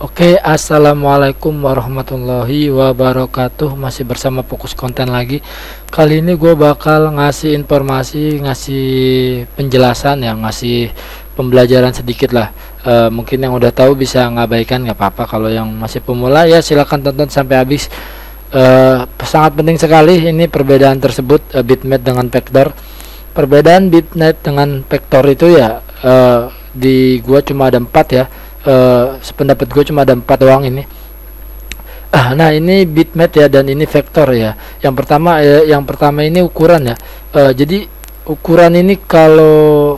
Oke, assalamualaikum warahmatullahi wabarakatuh. Masih bersama Fokus Konten lagi. Kali ini gue bakal ngasih informasi, ngasih penjelasan, ya, ngasih pembelajaran sedikit lah. Mungkin yang udah tahu bisa ngabaikan, nggak apa-apa. Kalau yang masih pemula ya silakan tonton sampai habis. Sangat penting sekali ini perbedaan tersebut, bitmap dengan vektor. Perbedaan bitmap dengan vektor itu ya, di gua cuma ada 4 ya. Sependapat gue cuma ada 4 doang ini. Nah, ini bitmap ya, dan ini vektor ya. Yang pertama ini ukuran ya. Jadi ukuran ini kalau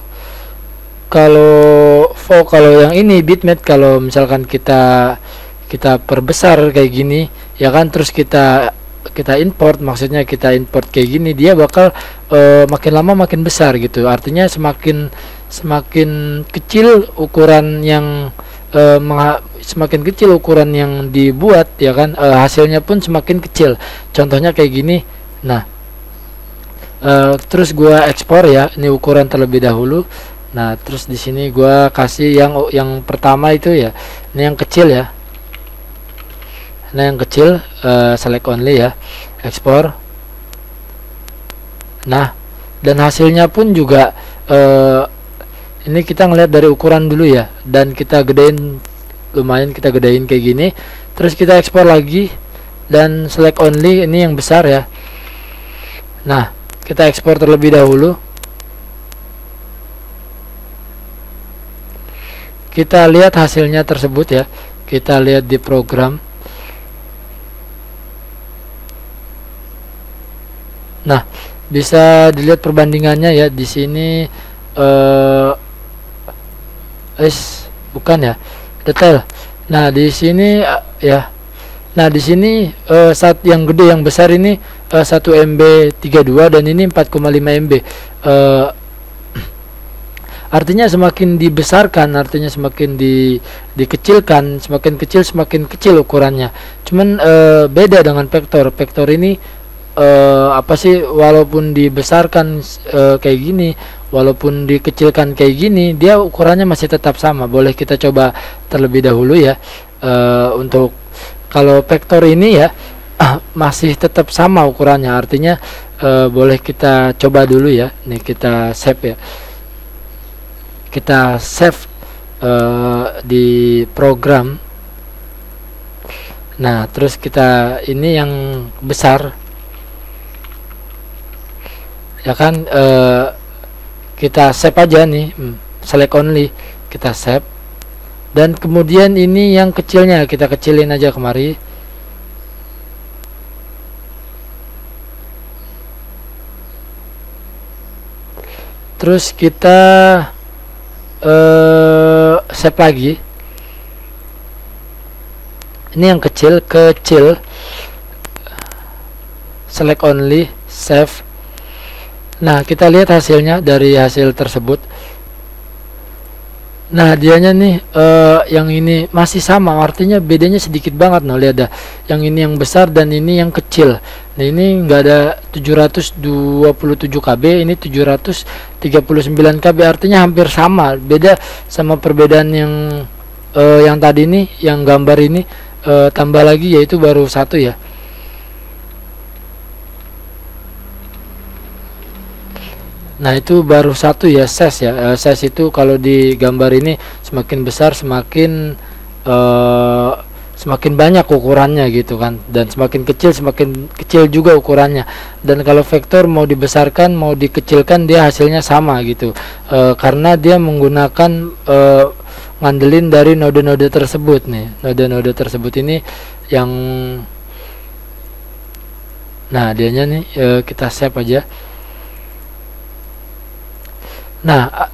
yang ini bitmap, kalau misalkan kita perbesar kayak gini ya kan, terus kita import, maksudnya kita import kayak gini, dia bakal makin lama makin besar gitu. Artinya semakin kecil ukuran yang semakin kecil ukuran yang dibuat ya kan, hasilnya pun semakin kecil. Contohnya kayak gini. Nah, terus gua ekspor ya, ini ukuran terlebih dahulu. Nah, terus di sini gua kasih yang pertama itu ya, ini yang kecil ya. Nah, yang kecil, select only ya, ekspor. Nah, dan hasilnya pun juga ini kita ngelihat dari ukuran dulu ya, dan kita gedein, lumayan kita gedein kayak gini. Terus kita ekspor lagi dan select only, ini yang besar ya. Nah, kita ekspor terlebih dahulu. Kita lihat hasilnya tersebut ya. Kita lihat di program. Nah, bisa dilihat perbandingannya ya di sini. Bukan ya, detail. Nah, di sini ya. Nah, di sini saat yang gede, yang besar ini 1 MB 32 dan ini 4,5 MB. Artinya semakin dibesarkan, artinya semakin dikecilkan, semakin kecil ukurannya. Cuman beda dengan vektor. Vektor ini apa sih, walaupun dibesarkan kayak gini, walaupun dikecilkan kayak gini, dia ukurannya masih tetap sama. Boleh kita coba terlebih dahulu ya. Untuk kalau vektor ini ya, masih tetap sama ukurannya. Artinya boleh kita coba dulu ya. Nih kita save ya. Kita save di program. Nah, terus kita ini yang besar ya kan, kita save aja nih, select only, kita save. Dan kemudian ini yang kecilnya kita kecilin aja kemari. Terus kita save lagi. Ini yang kecil, select only, save. Nah, kita lihat hasilnya dari hasil tersebut. Nah, dianya nih yang ini masih sama, artinya bedanya sedikit banget. Nah, lihat dah, yang ini yang besar dan ini yang kecil. Nah, ini enggak ada 727 KB, ini 739 KB, artinya hampir sama. Beda sama perbedaan yang tadi nih, yang gambar ini, tambah lagi yaitu baru 1 ya. Nah, itu baru 1 ya, size ya. Size itu kalau di gambar ini semakin besar semakin banyak ukurannya gitu kan, dan semakin kecil juga ukurannya. Dan kalau vektor mau dibesarkan mau dikecilkan, dia hasilnya sama gitu, karena dia menggunakan ngandelin dari node-node tersebut nih. Node-node tersebut ini yang, nah, dianya nih kita save aja. Nah,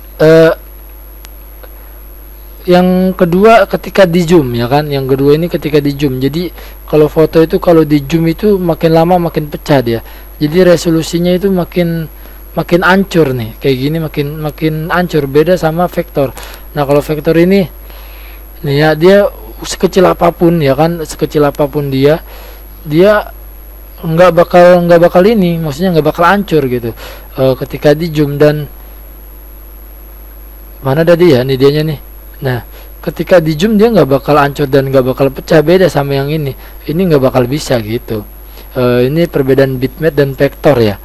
yang kedua ketika di zoom ya kan, yang kedua ini ketika di zoom. Jadi kalau foto itu kalau di zoom itu makin lama makin pecah dia. Jadi resolusinya itu makin hancur nih, kayak gini makin hancur, beda sama vektor. Nah, kalau vektor ini nih ya, dia sekecil apapun ya kan, sekecil apapun dia nggak bakal ini, maksudnya nggak bakal hancur gitu ketika di zoom. Dan mana tadi ya, ini dianya nih. Nah, ketika di zoom dia nggak bakal hancur dan nggak bakal pecah, beda sama yang ini nggak bakal bisa gitu. Ini perbedaan bitmap dan vektor ya.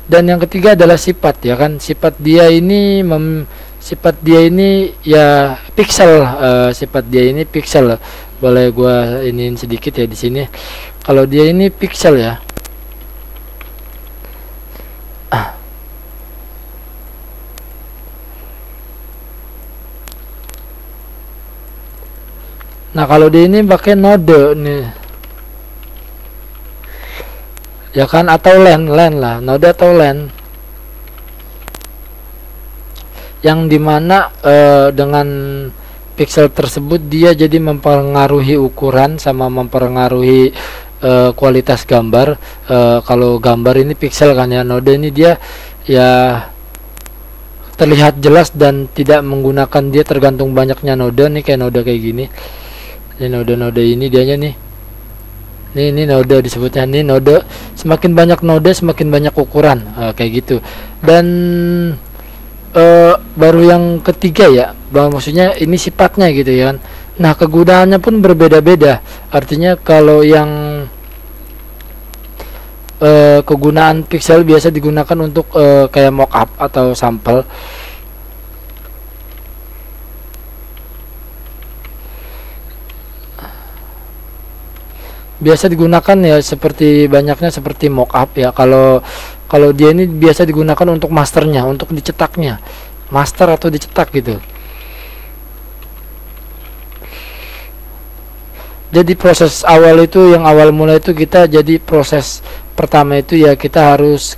Dan yang ketiga adalah sifat ya kan, sifat dia ini ya pixel. Sifat dia ini pixel. Boleh gua iniin sedikit ya di sini. Kalau dia ini pixel ya. Nah, kalau dia ini pakai node nih. Ya kan, atau len lah, node atau len. Yang dimana dengan pixel tersebut dia jadi mempengaruhi ukuran sama mempengaruhi kualitas gambar. Kalau gambar ini pixel kan ya, node ini dia ya terlihat jelas dan tidak menggunakan, dia tergantung banyaknya node nih, kayak node kayak gini. Ini node-node ini dianya nih. Ini node disebutnya, ini node. Semakin banyak node semakin banyak ukuran, kayak gitu. Dan baru yang ketiga ya, maksudnya ini sifatnya gitu ya kan. Nah, kegunaannya pun berbeda-beda. Artinya kalau yang kegunaan pixel biasa digunakan untuk kayak mockup atau sampel. Biasa digunakan ya seperti banyaknya seperti mockup ya. Kalau dia ini biasa digunakan untuk masternya, untuk dicetaknya, master atau dicetak gitu. Jadi proses awal itu, yang awal mulai itu kita, jadi proses pertama itu ya kita harus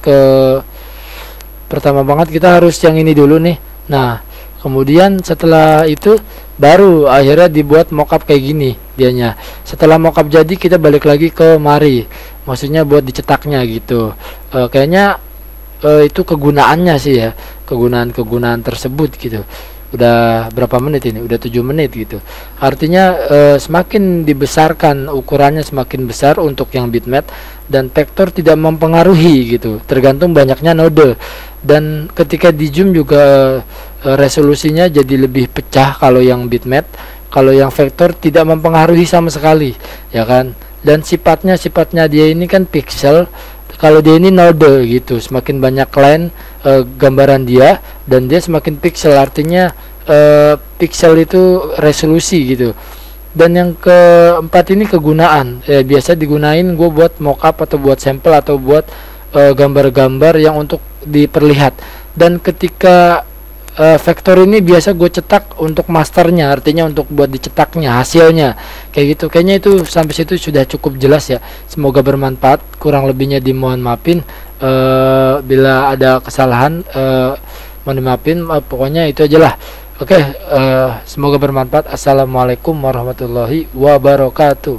pertama banget kita harus yang ini dulu nih. Nah, kemudian setelah itu baru akhirnya dibuat mockup kayak gini dianya. Setelah mockup jadi kita balik lagi ke mari, maksudnya buat dicetaknya gitu. Kayaknya itu kegunaannya sih ya, kegunaan tersebut gitu. Udah berapa menit ini? Udah 7 menit gitu. Artinya semakin dibesarkan ukurannya semakin besar untuk yang bitmap, dan vektor tidak mempengaruhi gitu, tergantung banyaknya node. Dan ketika di zoom juga resolusinya jadi lebih pecah kalau yang bitmap. Kalau yang vektor tidak mempengaruhi sama sekali ya kan. Dan sifatnya dia ini kan pixel, kalau dia ini node gitu. Semakin banyak line gambaran dia, dan dia semakin pixel, artinya pixel itu resolusi gitu. Dan yang keempat ini kegunaan, biasa digunain gue buat mockup atau buat sampel atau buat gambar-gambar yang untuk diperlihat. Dan ketika vektor ini biasa gue cetak untuk masternya, artinya untuk buat dicetaknya hasilnya kayak gitu. Kayaknya itu sampai situ sudah cukup jelas ya, semoga bermanfaat. Kurang lebihnya dimohon maafin, bila ada kesalahan mohon dimaafin. Pokoknya itu aja lah. Oke, semoga bermanfaat. Assalamualaikum warahmatullahi wabarakatuh.